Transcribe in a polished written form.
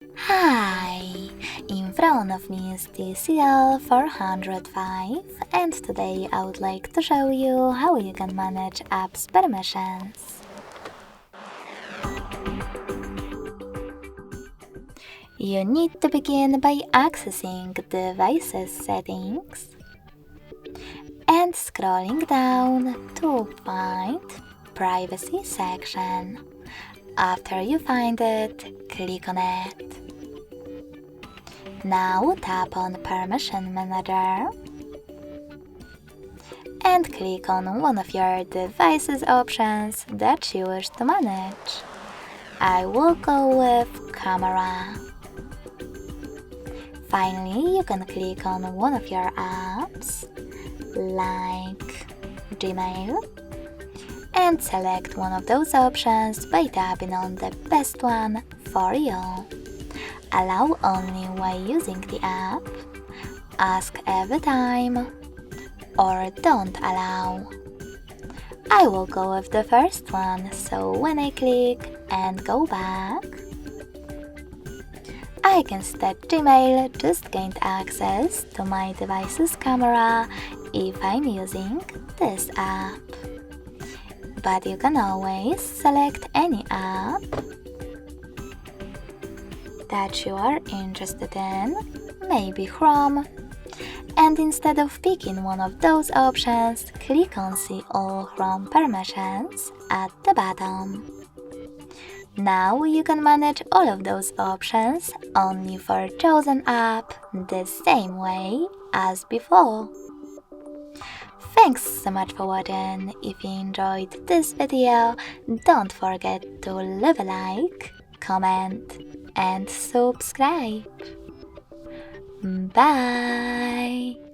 Hi! In front of me is TCL 405, and today I would like to show you how you can manage apps permissions. You need to begin by accessing Devices Settings and scrolling down to find Privacy section. After you find it, click on it. Now tap on Permission Manager and click on one of your device's options that you wish to manage. I will go with Camera. Finally, you can click on one of your apps, like Gmail, and select one of those options by tapping on the best one for you. Allow only while using the app, ask every time, or don't allow. I will go with the first one, so when I click and go back, I can set Gmail just gained access to my device's camera if I'm using this app. But you can always select any app that you are interested in, maybe Chrome, and instead of picking one of those options, click on See All Chrome Permissions at the bottom. Now you can manage all of those options only for chosen app the same way as before. Thanks so much for watching. If you enjoyed this video, don't forget to leave a like, comment, and subscribe. Bye!